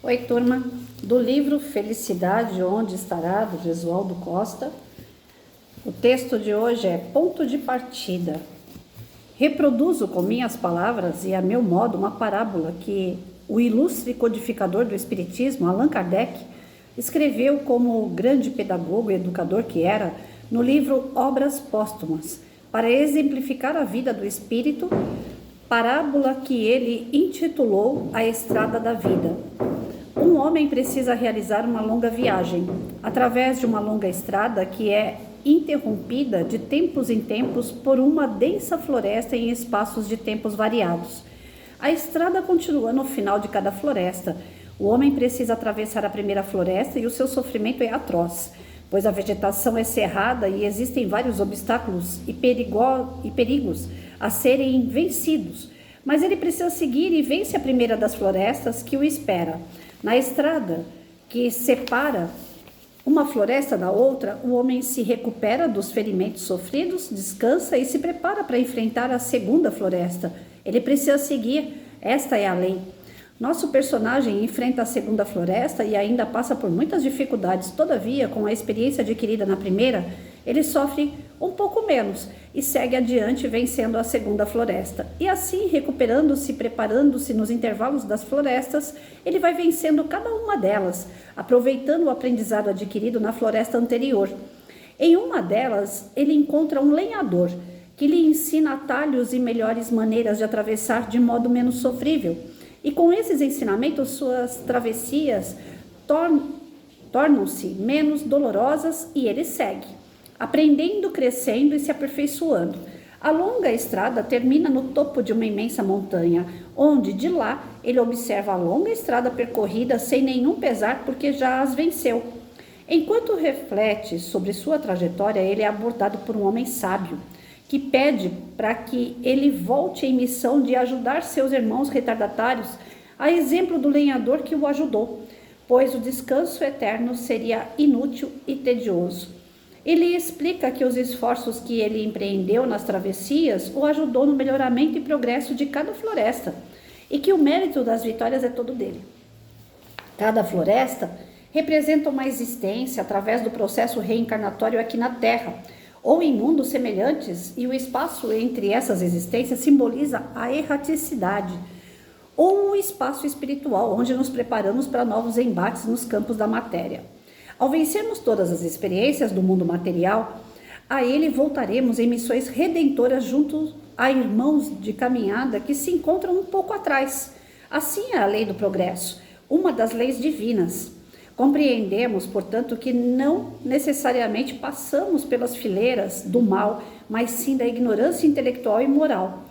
Oi, turma, do livro Felicidade, Onde Estará, do Jesualdo Costa. O texto de hoje é Ponto de Partida. Reproduzo com minhas palavras e a meu modo uma parábola que o ilustre codificador do Espiritismo, Allan Kardec, escreveu como grande pedagogo e educador que era no livro Obras Póstumas, para exemplificar a vida do espírito, parábola que ele intitulou A Estrada da Vida. Um homem precisa realizar uma longa viagem, através de uma longa estrada que é interrompida de tempos em tempos por uma densa floresta em espaços de tempos variados. A estrada continua no final de cada floresta. O homem precisa atravessar a primeira floresta e o seu sofrimento é atroz, pois a vegetação é cerrada e existem vários obstáculos e perigos a serem vencidos. Mas ele precisa seguir e vence a primeira das florestas que o espera. Na estrada que separa uma floresta da outra, o homem se recupera dos ferimentos sofridos, descansa e se prepara para enfrentar a segunda floresta. Ele precisa seguir, esta é a lei. Nosso personagem enfrenta a segunda floresta e ainda passa por muitas dificuldades. Todavia, com a experiência adquirida na primeira, ele sofre um pouco menos e segue adiante vencendo a segunda floresta. E assim, recuperando-se, preparando-se nos intervalos das florestas, ele vai vencendo cada uma delas, aproveitando o aprendizado adquirido na floresta anterior. Em uma delas, ele encontra um lenhador, que lhe ensina atalhos e melhores maneiras de atravessar de modo menos sofrível. E com esses ensinamentos, suas travessias tornam-se menos dolorosas e ele segue, aprendendo, crescendo e se aperfeiçoando. A longa estrada termina no topo de uma imensa montanha, onde de lá ele observa a longa estrada percorrida sem nenhum pesar porque já as venceu. Enquanto reflete sobre sua trajetória, ele é abordado por um homem sábio, que pede para que ele volte em missão de ajudar seus irmãos retardatários, a exemplo do lenhador que o ajudou, pois o descanso eterno seria inútil e tedioso. Ele explica que os esforços que ele empreendeu nas travessias o ajudou no melhoramento e progresso de cada floresta, e que o mérito das vitórias é todo dele. Cada floresta representa uma existência através do processo reencarnatório aqui na Terra, ou em mundos semelhantes, e o espaço entre essas existências simboliza a erraticidade, ou o espaço espiritual, onde nos preparamos para novos embates nos campos da matéria. Ao vencermos todas as experiências do mundo material, a ele voltaremos em missões redentoras junto a irmãos de caminhada que se encontram um pouco atrás. Assim é a lei do progresso, uma das leis divinas. Compreendemos, portanto, que não necessariamente passamos pelas fileiras do mal, mas sim da ignorância intelectual e moral.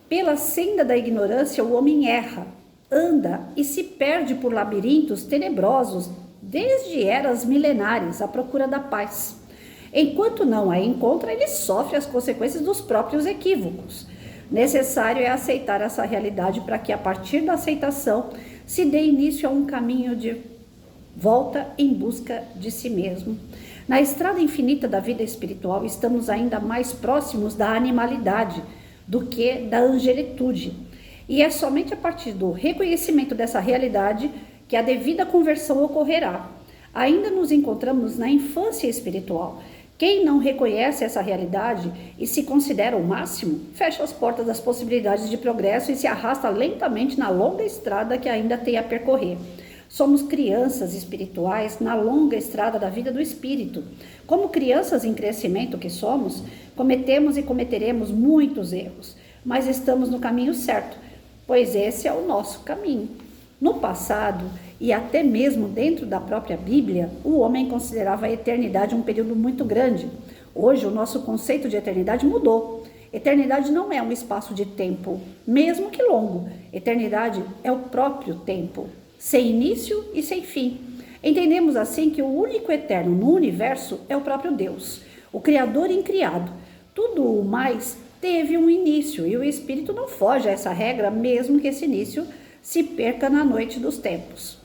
Pela senda da ignorância, o homem erra, anda e se perde por labirintos tenebrosos, desde eras milenares, à procura da paz. Enquanto não a encontra, ele sofre as consequências dos próprios equívocos. Necessário é aceitar essa realidade para que, a partir da aceitação, se dê início a um caminho de volta em busca de si mesmo. Na estrada infinita da vida espiritual, estamos ainda mais próximos da animalidade do que da angelitude. E é somente a partir do reconhecimento dessa realidade que a devida conversão ocorrerá. Ainda nos encontramos na infância espiritual. Quem não reconhece essa realidade e se considera o máximo, fecha as portas das possibilidades de progresso e se arrasta lentamente na longa estrada que ainda tem a percorrer. Somos crianças espirituais na longa estrada da vida do espírito. Como crianças em crescimento que somos, cometemos e cometeremos muitos erros, mas estamos no caminho certo, pois esse é o nosso caminho. No passado, e até mesmo dentro da própria Bíblia, o homem considerava a eternidade um período muito grande. Hoje, o nosso conceito de eternidade mudou. Eternidade não é um espaço de tempo, mesmo que longo. Eternidade é o próprio tempo, sem início e sem fim. Entendemos assim que o único eterno no universo é o próprio Deus, o Criador incriado. Tudo o mais teve um início e o espírito não foge a essa regra, mesmo que esse início se perca na noite dos tempos.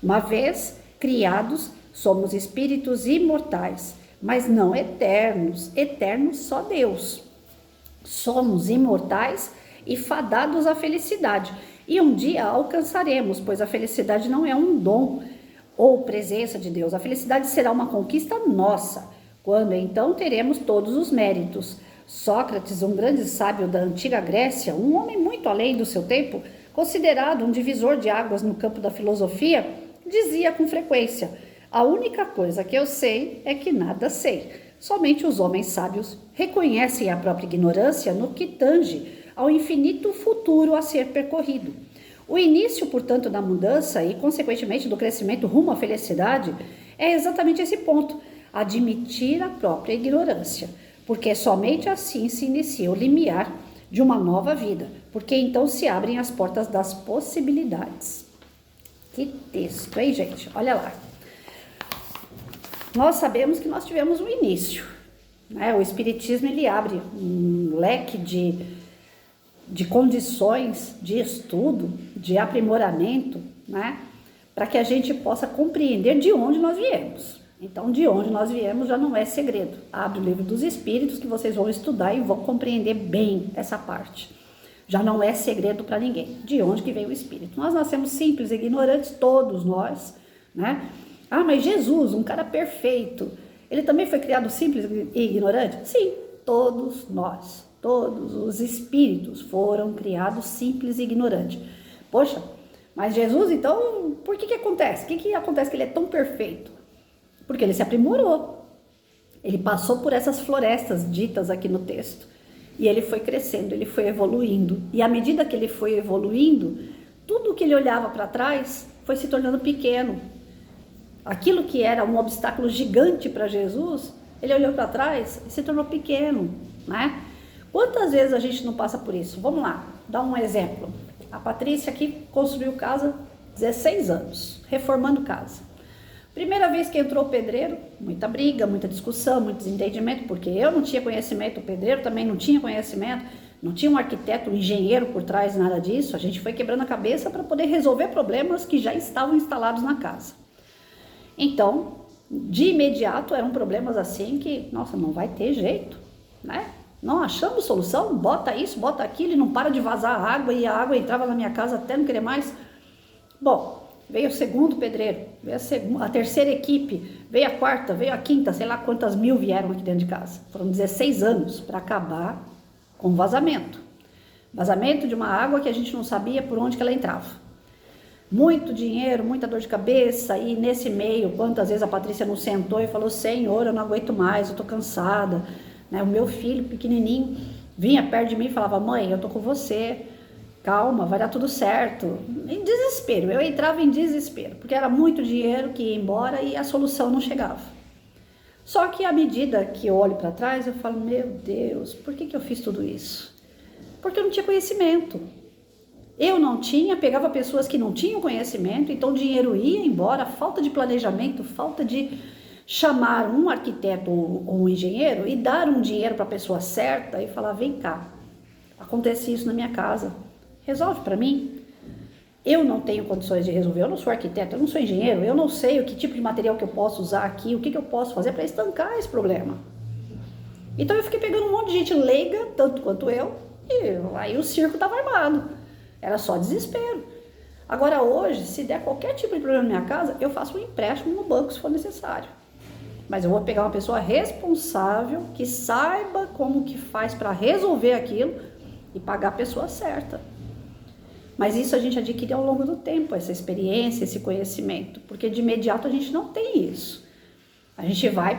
Uma vez criados, somos espíritos imortais, mas não eternos, eternos só Deus. Somos imortais e fadados à felicidade. E um dia alcançaremos, pois a felicidade não é um dom ou presença de Deus. A felicidade será uma conquista nossa, quando então teremos todos os méritos. Sócrates, um grande sábio da antiga Grécia, um homem muito além do seu tempo, considerado um divisor de águas no campo da filosofia, dizia com frequência: a única coisa que eu sei é que nada sei. Somente os homens sábios reconhecem a própria ignorância no que tange ao infinito futuro a ser percorrido. O início, portanto, da mudança e, consequentemente, do crescimento rumo à felicidade é exatamente esse ponto: admitir a própria ignorância, porque somente assim se inicia o limiar de uma nova vida, porque então se abrem as portas das possibilidades. Que texto, hein, gente? Olha lá. Nós sabemos que nós tivemos um início, né? O Espiritismo, ele abre um leque de condições de estudo, de aprimoramento, né? Para que a gente possa compreender de onde nós viemos. Então, de onde nós viemos já não é segredo. Abre o livro dos Espíritos que vocês vão estudar e vão compreender bem essa parte. Já não é segredo para ninguém. De onde que veio o Espírito? Nós nascemos simples, ignorantes, todos nós, né? Ah, mas Jesus, um cara perfeito, ele também foi criado simples e ignorante? Sim, todos nós, todos os espíritos foram criados simples e ignorantes. Poxa, mas Jesus, então, por que acontece? O que acontece que ele é tão perfeito? Porque ele se aprimorou. Ele passou por essas florestas ditas aqui no texto. E ele foi crescendo, ele foi evoluindo. E à medida que ele foi evoluindo, tudo que ele olhava para trás foi se tornando pequeno. Aquilo que era um obstáculo gigante para Jesus, ele olhou para trás e se tornou pequeno, né? Quantas vezes a gente não passa por isso? Vamos lá, dar um exemplo. A Patrícia aqui construiu casa 16 anos, reformando casa. Primeira vez que entrou o pedreiro, muita briga, muita discussão, muito desentendimento, porque eu não tinha conhecimento, o pedreiro também não tinha conhecimento, não tinha um arquiteto, um engenheiro por trás, nada disso. A gente foi quebrando a cabeça para poder resolver problemas que já estavam instalados na casa. Então, de imediato eram problemas assim que, nossa, não vai ter jeito, né? Não achamos solução, bota isso, bota aquilo e não para de vazar água, e a água entrava na minha casa até não querer mais. Bom, veio o segundo pedreiro, veio a terceira equipe, veio a quarta, veio a quinta, sei lá quantas mil vieram aqui dentro de casa. Foram 16 anos para acabar com o vazamento. Vazamento de uma água que a gente não sabia por onde que ela entrava. Muito dinheiro, muita dor de cabeça, e nesse meio, quantas vezes a Patrícia não sentou e falou: Senhor, eu não aguento mais, eu tô cansada, né? O meu filho pequenininho vinha perto de mim e falava: mãe, eu tô com você, calma, vai dar tudo certo. Em desespero, eu entrava em desespero, porque era muito dinheiro que ia embora e a solução não chegava. Só que à medida que eu olho para trás, eu falo: meu Deus, por que eu fiz tudo isso? Porque eu não tinha conhecimento. Eu não tinha, pegava pessoas que não tinham conhecimento, então o dinheiro ia embora, falta de planejamento, falta de chamar um arquiteto ou um engenheiro e dar um dinheiro para a pessoa certa e falar: vem cá, acontece isso na minha casa, resolve para mim. Eu não tenho condições de resolver, eu não sou arquiteto, eu não sou engenheiro, eu não sei o que tipo de material que eu posso usar aqui, o que eu posso fazer para estancar esse problema. Então eu fiquei pegando um monte de gente leiga, tanto quanto eu, e aí o circo estava armado. Era só desespero. Agora hoje, se der qualquer tipo de problema na minha casa, eu faço um empréstimo no banco se for necessário. Mas eu vou pegar uma pessoa responsável, que saiba como que faz para resolver aquilo e pagar a pessoa certa. Mas isso a gente adquire ao longo do tempo, essa experiência, esse conhecimento. Porque de imediato a gente não tem isso. A gente vai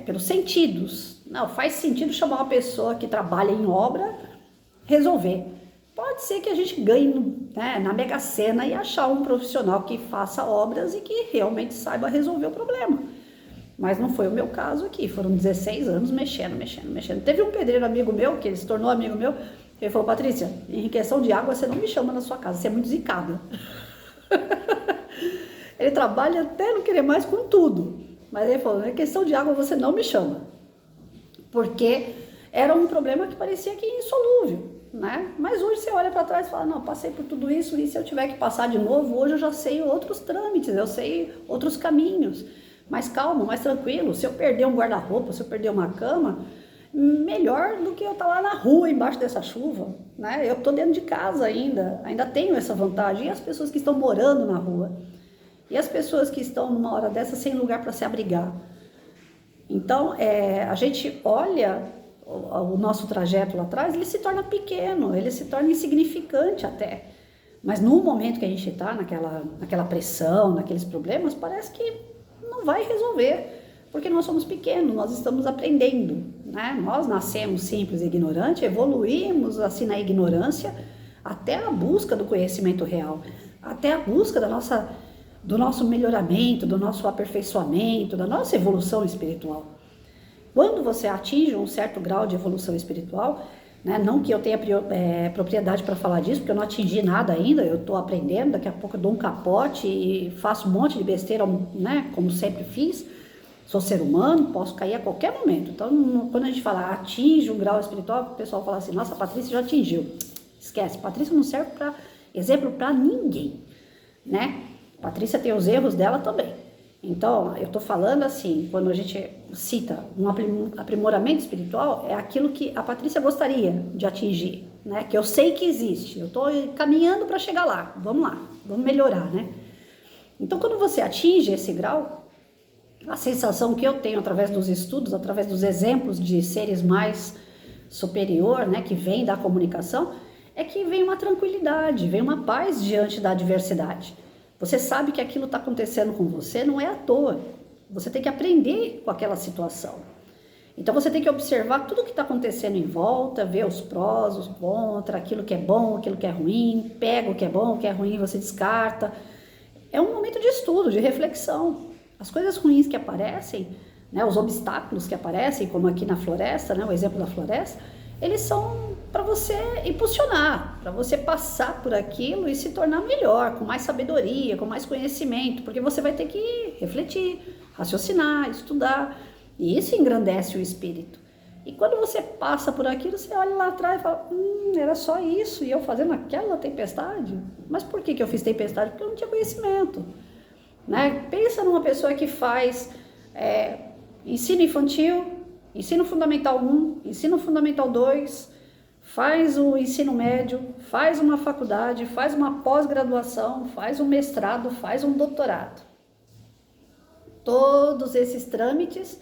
pelos sentidos. Não, faz sentido chamar uma pessoa que trabalha em obra, resolver. Pode ser que a gente ganhe, né, na Mega Sena e achar um profissional que faça obras e que realmente saiba resolver o problema. Mas não foi o meu caso aqui, foram 16 anos mexendo. Teve um pedreiro amigo meu, que ele se tornou amigo meu, ele falou: Patrícia, em questão de água você não me chama na sua casa, você é muito zicada. Ele trabalha até não querer mais com tudo, mas ele falou: em questão de água você não me chama, porque era um problema que parecia que insolúvel. Né? Mas hoje você olha para trás e fala: não, passei por tudo isso, e se eu tiver que passar de novo, hoje eu já sei outros trâmites, eu sei outros caminhos, mais calmo, mais tranquilo. Se eu perder um guarda-roupa, se eu perder uma cama, melhor do que eu estar lá na rua, embaixo dessa chuva, né? Eu estou dentro de casa ainda tenho essa vantagem. E as pessoas que estão morando na rua? E as pessoas que estão numa hora dessa sem lugar para se abrigar? Então, a gente olha o nosso trajeto lá atrás, ele se torna pequeno, ele se torna insignificante até. Mas no momento que a gente está naquela pressão, naqueles problemas, parece que não vai resolver, porque nós somos pequenos, nós estamos aprendendo, né? Nós nascemos simples e ignorantes, evoluímos assim na ignorância até a busca do conhecimento real, até a busca do nosso melhoramento, do nosso aperfeiçoamento, da nossa evolução espiritual. Quando você atinge um certo grau de evolução espiritual, né, não que eu tenha propriedade para falar disso, porque eu não atingi nada ainda, eu estou aprendendo, daqui a pouco eu dou um capote e faço um monte de besteira, né, como sempre fiz. Sou ser humano, posso cair a qualquer momento. Então, quando a gente fala atinge um grau espiritual, o pessoal fala assim, nossa, a Patrícia já atingiu. Esquece, Patrícia não serve para exemplo para ninguém, né? Patrícia tem os erros dela também. Então, eu estou falando assim, quando a gente cita um aprimoramento espiritual, é aquilo que a Patrícia gostaria de atingir, né? Que eu sei que existe, eu estou caminhando para chegar lá, vamos lá, vamos melhorar, né? Então, quando você atinge esse grau, a sensação que eu tenho através dos estudos, através dos exemplos de seres mais superior, né, que vem da comunicação, é que vem uma tranquilidade, vem uma paz diante da adversidade. Você sabe que aquilo está acontecendo com você, não é à toa. Você tem que aprender com aquela situação. Então você tem que observar tudo o que está acontecendo em volta, ver os prós, os contras, aquilo que é bom, aquilo que é ruim, pega o que é bom, o que é ruim você descarta. É um momento de estudo, de reflexão. As coisas ruins que aparecem, né, os obstáculos que aparecem, como aqui na floresta, né, o exemplo da floresta, eles são para você impulsionar, para você passar por aquilo e se tornar melhor, com mais sabedoria, com mais conhecimento, porque você vai ter que refletir, raciocinar, estudar, e isso engrandece o espírito. E quando você passa por aquilo, você olha lá atrás e fala, era só isso, e eu fazendo aquela tempestade? Mas por que eu fiz tempestade? Porque eu não tinha conhecimento. Né? Pensa numa pessoa que faz ensino infantil, ensino fundamental 1, ensino fundamental 2, faz o ensino médio, faz uma faculdade, faz uma pós-graduação, faz um mestrado, faz um doutorado. Todos esses trâmites,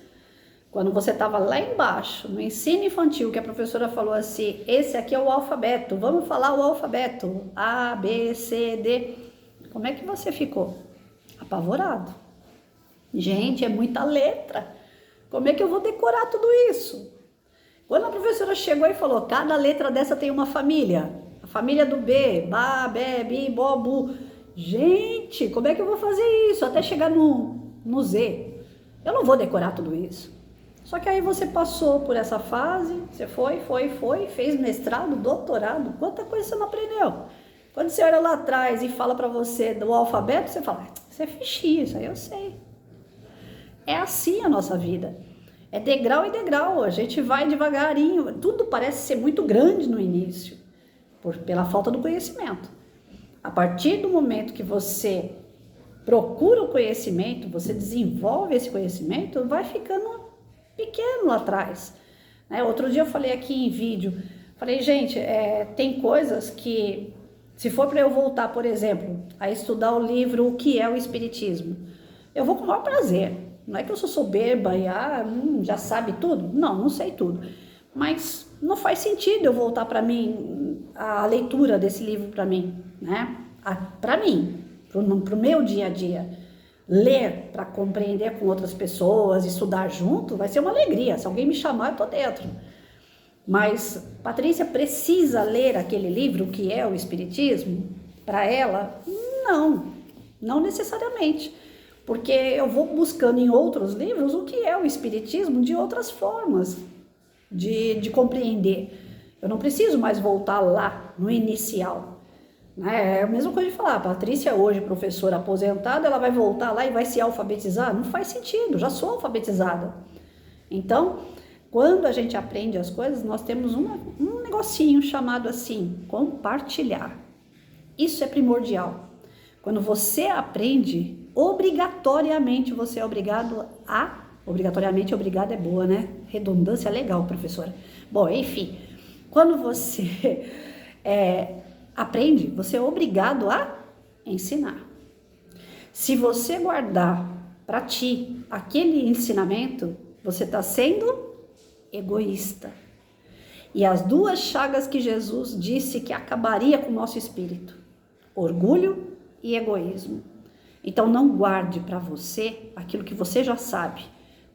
quando você estava lá embaixo, no ensino infantil, que a professora falou assim, esse aqui é o alfabeto, vamos falar o alfabeto, A, B, C, D. Como é que você ficou? Apavorado. Gente, é muita letra. Como é que eu vou decorar tudo isso? Quando a professora chegou e falou, cada letra dessa tem uma família. A família do B, Ba, Bé, Bi, Bo, Bu. Gente, como é que eu vou fazer isso até chegar no Z? Eu não vou decorar tudo isso. Só que aí você passou por essa fase, você foi, fez mestrado, doutorado. Quanta coisa você não aprendeu? Quando você olha lá atrás e fala para você do alfabeto, você fala, isso é fichinho, isso aí eu sei. É assim a nossa vida. É degrau em degrau, a gente vai devagarinho. Tudo parece ser muito grande no início, pela falta do conhecimento. A partir do momento que você procura o conhecimento, você desenvolve esse conhecimento, vai ficando pequeno lá atrás. Outro dia eu falei aqui em vídeo, falei, gente, tem coisas que... Se for para eu voltar, por exemplo, a estudar o livro O que é o Espiritismo, eu vou com o maior prazer. Não é que eu sou soberba e já sabe tudo. Não sei tudo. Mas não faz sentido eu voltar para mim, a leitura desse livro para mim, né? Para mim, para o meu dia a dia. Ler para compreender com outras pessoas, estudar junto, vai ser uma alegria. Se alguém me chamar, eu estou dentro. Mas Patrícia precisa ler aquele livro que é o Espiritismo? Para ela, não necessariamente, porque eu vou buscando em outros livros o que é o Espiritismo de outras formas de compreender. Eu não preciso mais voltar lá no inicial. É a mesma coisa de falar, a Patrícia hoje, professora aposentada, ela vai voltar lá e vai se alfabetizar? Não faz sentido, já sou alfabetizada. Então, quando a gente aprende as coisas, nós temos um negocinho chamado assim, compartilhar. Isso é primordial. Quando você aprende, obrigatoriamente você é obrigado a Obrigatoriamente, obrigado é boa, né? Redundância é legal, professora. Bom, enfim, quando você aprende, você é obrigado a ensinar. Se você guardar para ti aquele ensinamento, você está sendo egoísta. E as duas chagas que Jesus disse que acabaria com o nosso espírito: orgulho e egoísmo. Então não guarde para você aquilo que você já sabe.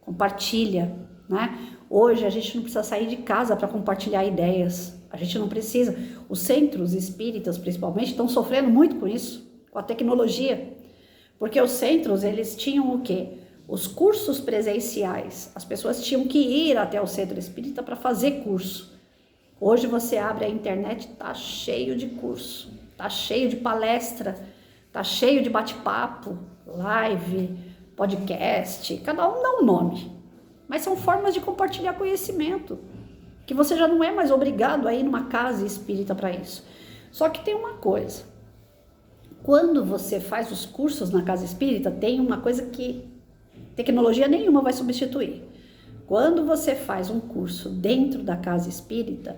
Compartilha, né? Hoje a gente não precisa sair de casa para compartilhar ideias. A gente não precisa. Os centros espíritas, principalmente, estão sofrendo muito com isso, com a tecnologia. Porque os centros, eles tinham o quê? Os cursos presenciais. As pessoas tinham que ir até o centro espírita para fazer curso. Hoje você abre a internet, tá cheio de curso, tá cheio de palestra, tá cheio de bate-papo, live, podcast, cada um dá um nome. Mas são formas de compartilhar conhecimento, que você já não é mais obrigado a ir numa casa espírita para isso. Só que tem uma coisa, quando você faz os cursos na casa espírita, tem uma coisa que tecnologia nenhuma vai substituir. Quando você faz um curso dentro da casa espírita,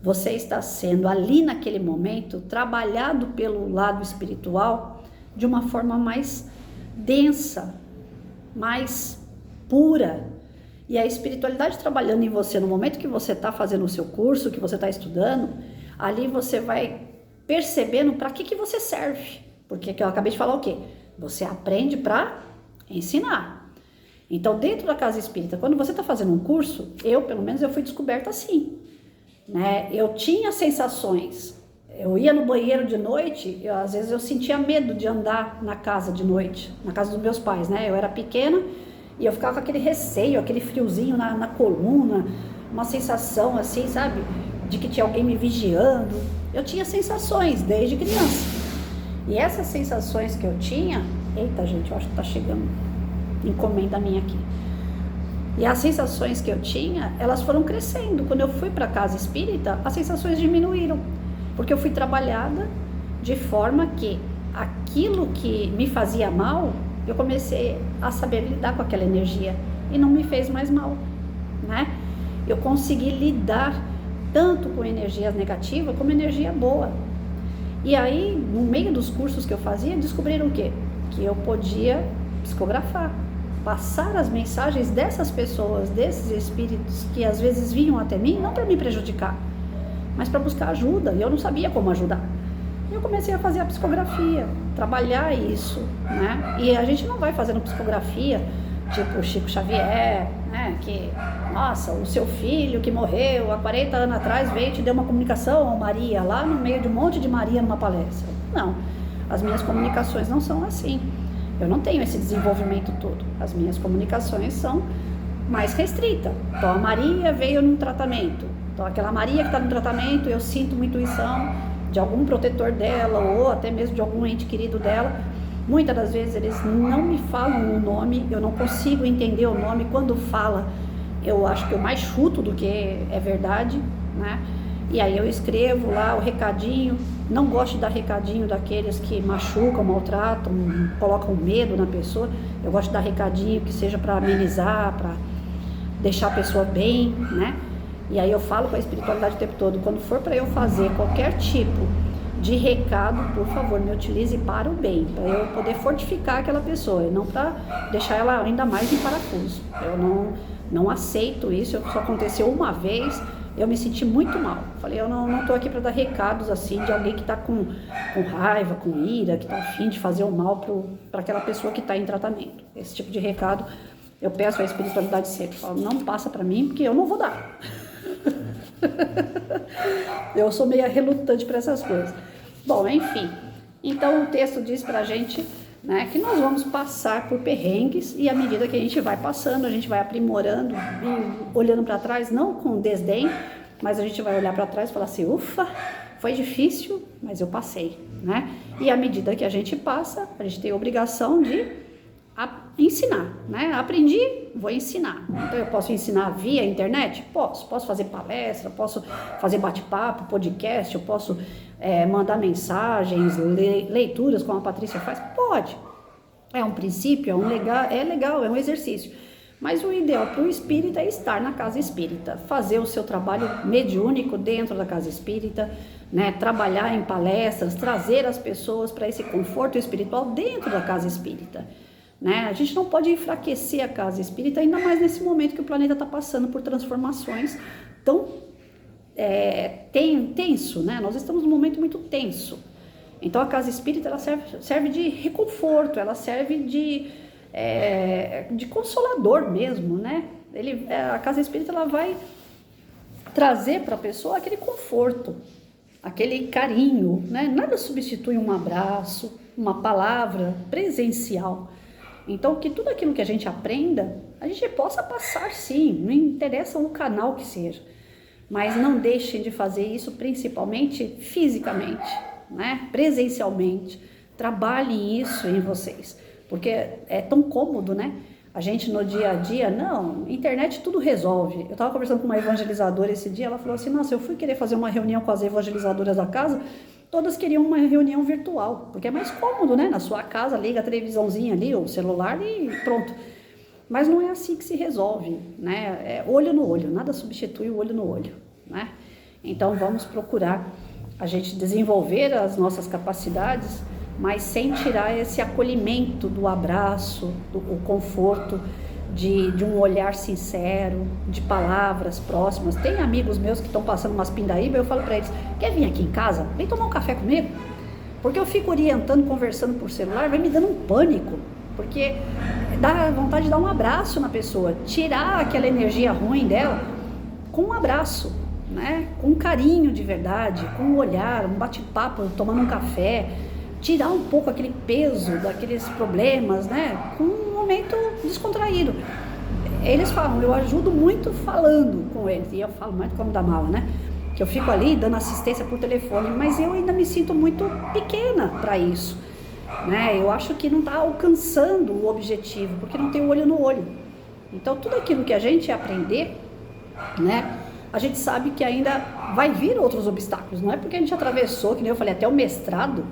você está sendo ali naquele momento trabalhado pelo lado espiritual de uma forma mais densa, mais pura. E a espiritualidade trabalhando em você no momento que você está fazendo o seu curso, que você está estudando, ali você vai percebendo para que você serve. Porque eu acabei de falar o quê? Você aprende para ensinar. Então, dentro da casa espírita, quando você está fazendo um curso, pelo menos, eu fui descoberta assim, né? Eu tinha sensações, eu ia no banheiro de noite, às vezes eu sentia medo de andar na casa de noite, na casa dos meus pais, né? Eu era pequena e eu ficava com aquele receio, aquele friozinho na coluna, uma sensação assim, sabe? De que tinha alguém me vigiando. Eu tinha sensações desde criança. E essas sensações que eu tinha, eita gente, eu acho que tá chegando encomenda minha aqui. E as sensações que eu tinha, elas foram crescendo. Quando eu fui para a casa espírita, as sensações diminuíram, porque eu fui trabalhada de forma que aquilo que me fazia mal, eu comecei a saber lidar com aquela energia e não me fez mais mal, né? Eu consegui lidar tanto com energia negativa como energia boa. E aí, no meio dos cursos que eu fazia, descobriram o quê? Que eu podia psicografar, passar as mensagens dessas pessoas, desses espíritos que às vezes vinham até mim, não para me prejudicar, mas para buscar ajuda, e eu não sabia como ajudar. Eu comecei a fazer a psicografia, trabalhar isso, né? E a gente não vai fazendo psicografia tipo o Chico Xavier, né? Que, nossa, o seu filho que morreu há 40 anos atrás veio e te deu uma comunicação, ou Maria, lá no meio de um monte de Maria numa palestra. Não, as minhas comunicações não são assim. Eu não tenho esse desenvolvimento todo. As minhas comunicações são mais restritas. Então, a Maria veio num tratamento. Então, aquela Maria que está no tratamento, eu sinto uma intuição de algum protetor dela ou até mesmo de algum ente querido dela. Muitas das vezes eles não me falam o nome, eu não consigo entender o nome. Quando fala, eu acho que eu mais chuto do que é verdade, né? E aí eu escrevo lá o recadinho. Não gosto de dar recadinho daqueles que machucam, maltratam, colocam medo na pessoa. Eu gosto de dar recadinho que seja para amenizar, para deixar a pessoa bem, né? E aí eu falo com a espiritualidade o tempo todo, quando for para eu fazer qualquer tipo de recado, por favor, me utilize para o bem, para eu poder fortificar aquela pessoa, e não para deixar ela ainda mais em parafuso. Eu não aceito isso, só aconteceu uma vez. Eu me senti muito mal. Falei, eu não tô aqui para dar recados assim de alguém que tá com raiva, com ira, que tá a fim de fazer o mal para aquela pessoa que tá em tratamento. Esse tipo de recado eu peço à espiritualidade sempre. Falo, não passa para mim porque eu não vou dar. Eu sou meio relutante para essas coisas. Bom, enfim. Então o texto diz pra gente, né, que nós vamos passar por perrengues e à medida que a gente vai passando, a gente vai aprimorando e olhando para trás, não com desdém, mas a gente vai olhar para trás e falar assim, ufa, foi difícil, mas eu passei, né? E à medida que a gente passa, a gente tem a obrigação de ensinar, né? Aprendi, vou ensinar. Então eu posso ensinar via internet? Posso fazer palestra, posso fazer bate-papo, podcast, eu posso mandar mensagens, leituras como a Patrícia faz? Pode. É um princípio, é legal, é um exercício. Mas o ideal para o espírita é estar na casa espírita, fazer o seu trabalho mediúnico dentro da casa espírita, né? Trabalhar em palestras, trazer as pessoas para esse conforto espiritual dentro da casa espírita. Né? A gente não pode enfraquecer a casa espírita, ainda mais nesse momento que o planeta está passando por transformações tão tenso, né? Nós estamos num momento muito tenso. Então a casa espírita ela serve de reconforto, ela serve de consolador mesmo, né? A casa espírita ela vai trazer para a pessoa aquele conforto, aquele carinho, né? Nada substitui um abraço, uma palavra presencial. Então, que tudo aquilo que a gente aprenda, a gente possa passar sim, não interessa o canal que seja, mas não deixem de fazer isso principalmente fisicamente, né? Presencialmente. Trabalhem isso em vocês, porque é tão cômodo, né? A gente no dia a dia, não, internet tudo resolve. Eu estava conversando com uma evangelizadora esse dia, ela falou assim, nossa, eu fui querer fazer uma reunião com as evangelizadoras da casa, todas queriam uma reunião virtual, porque é mais cômodo, né? Na sua casa, liga a televisãozinha ali, o celular e pronto. Mas não é assim que se resolve, né? É olho no olho, nada substitui o olho no olho, né? Então vamos procurar a gente desenvolver as nossas capacidades, mas sem tirar esse acolhimento do abraço, o conforto, de um olhar sincero, de palavras próximas. Tem amigos meus que estão passando umas pindaíba, eu falo para eles, quer vir aqui em casa? Vem tomar um café comigo? Porque eu fico orientando, conversando por celular, vai me dando um pânico, porque dá vontade de dar um abraço na pessoa, tirar aquela energia ruim dela com um abraço, né? Com um carinho de verdade, com um olhar, um bate-papo, tomando um café, tirar um pouco aquele peso daqueles problemas, né? Com um momento descontraído. Eles falam, eu ajudo muito falando com eles, e eu falo muito como da mala, né? Que eu fico ali dando assistência por telefone, mas eu ainda me sinto muito pequena para isso, né? Eu acho que não está alcançando o objetivo, porque não tem o olho no olho. Então, tudo aquilo que a gente aprender, né? A gente sabe que ainda vai vir outros obstáculos, não é porque a gente atravessou, que nem eu falei, até o mestrado,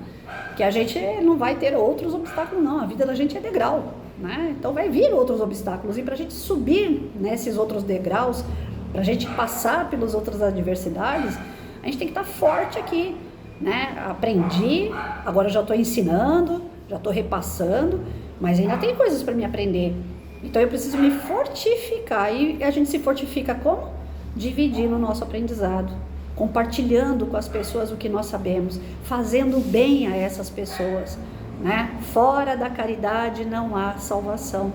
que a gente não vai ter outros obstáculos, não. A vida da gente é degrau, né? Então vai vir outros obstáculos, e para a gente subir nesses outros degraus, para a gente passar pelas outras adversidades, a gente tem que estar forte aqui, né? Aprendi, agora já estou ensinando, já estou repassando, mas ainda tem coisas para me aprender. Então eu preciso me fortificar, e a gente se fortifica como? Dividindo o nosso aprendizado, compartilhando com as pessoas o que nós sabemos, fazendo bem a essas pessoas, né? Fora da caridade não há salvação.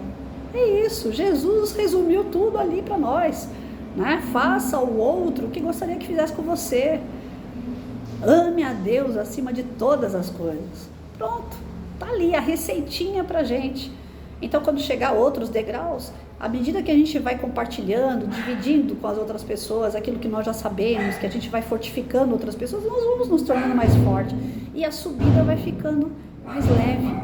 É isso, Jesus resumiu tudo ali para nós, né? Faça ao outro o que gostaria que fizesse com você. Ame a Deus acima de todas as coisas. Pronto, tá ali a receitinha pra gente. Então, quando chegar outros degraus, à medida que a gente vai compartilhando, dividindo com as outras pessoas aquilo que nós já sabemos, que a gente vai fortificando outras pessoas, nós vamos nos tornando mais fortes. E a subida vai ficando mais leve,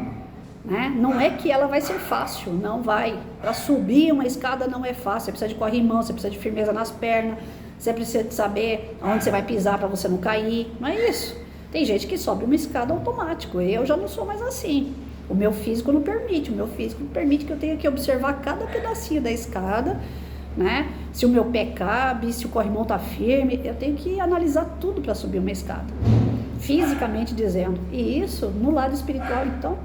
né? Não é que ela vai ser fácil, não vai. Para subir uma escada não é fácil, você precisa de corrimão, você precisa de firmeza nas pernas, você precisa de saber onde você vai pisar para você não cair, não é isso. Tem gente que sobe uma escada automático, eu já não sou mais assim. O meu físico não permite, que eu tenha que observar cada pedacinho da escada, né? Se o meu pé cabe, se o corrimão tá firme, eu tenho que analisar tudo para subir uma escada, fisicamente dizendo. E isso, no lado espiritual, então,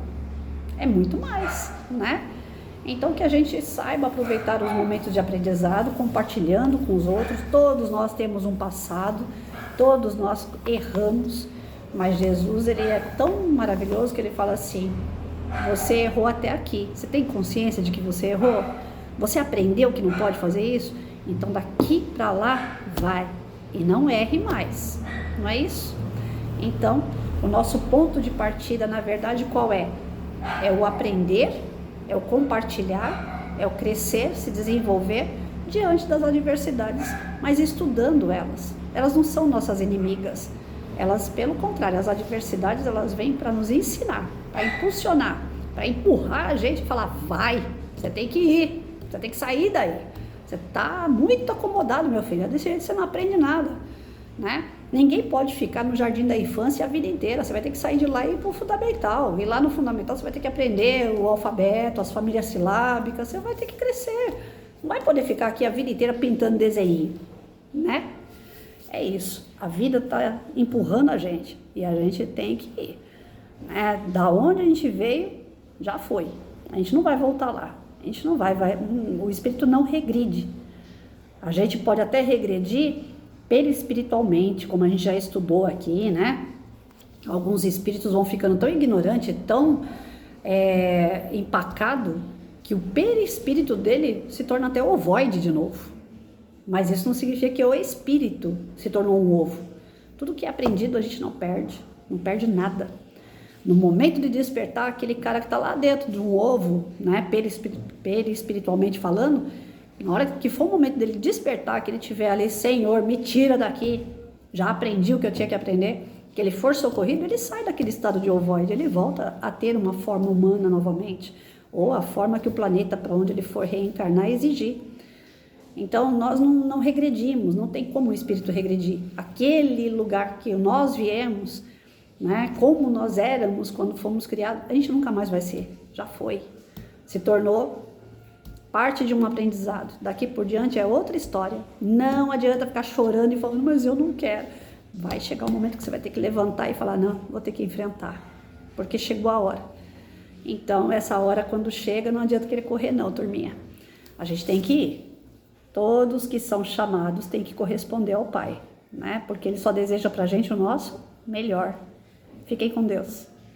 é muito mais, né? Então, que a gente saiba aproveitar os momentos de aprendizado, compartilhando com os outros. Todos nós temos um passado, todos nós erramos, mas Jesus, ele é tão maravilhoso que ele fala assim, você errou até aqui, você tem consciência de que você errou? Você aprendeu que não pode fazer isso? Então daqui para lá vai, e não erre mais, não é isso? Então o nosso ponto de partida, na verdade, qual é? É o aprender, é o compartilhar, é o crescer, se desenvolver diante das adversidades, mas estudando elas. Elas não são nossas inimigas. Elas, pelo contrário, as adversidades, elas vêm para nos ensinar, para impulsionar, para empurrar a gente e falar, vai, você tem que ir, você tem que sair daí. Você está muito acomodado, meu filho, desse jeito você não aprende nada, né? Ninguém pode ficar no jardim da infância a vida inteira, você vai ter que sair de lá e ir para o fundamental. E lá no fundamental você vai ter que aprender o alfabeto, as famílias silábicas, você vai ter que crescer. Não vai poder ficar aqui a vida inteira pintando desenho, né? É isso. A vida está empurrando a gente e a gente tem que ir. Né? Da onde a gente veio, já foi. A gente não vai voltar lá. A gente não vai. O espírito não regride. A gente pode até regredir perispiritualmente, como a gente já estudou aqui, né? Alguns espíritos vão ficando tão ignorantes, tão empacado, que o perispírito dele se torna até ovoide de novo. Mas isso não significa que o espírito se tornou um ovo. Tudo que é aprendido a gente não perde nada. No momento de despertar, aquele cara que está lá dentro de um ovo, né, perispiritualmente falando, na hora que for o momento dele despertar, que ele estiver ali, Senhor, me tira daqui, já aprendi o que eu tinha que aprender, que ele for socorrido, ele sai daquele estado de ovoide, ele volta a ter uma forma humana novamente, ou a forma que o planeta para onde ele for reencarnar exigir. Então, nós não regredimos, não tem como o espírito regredir. Aquele lugar que nós viemos, né, como nós éramos quando fomos criados, a gente nunca mais vai ser, já foi. Se tornou parte de um aprendizado. Daqui por diante é outra história. Não adianta ficar chorando e falando, mas eu não quero. Vai chegar um momento que você vai ter que levantar e falar, não, vou ter que enfrentar, porque chegou a hora. Então, essa hora quando chega, não adianta querer correr não, turminha. A gente tem que ir. Todos que são chamados têm que corresponder ao Pai, né? Porque Ele só deseja pra gente o nosso melhor. Fiquem com Deus.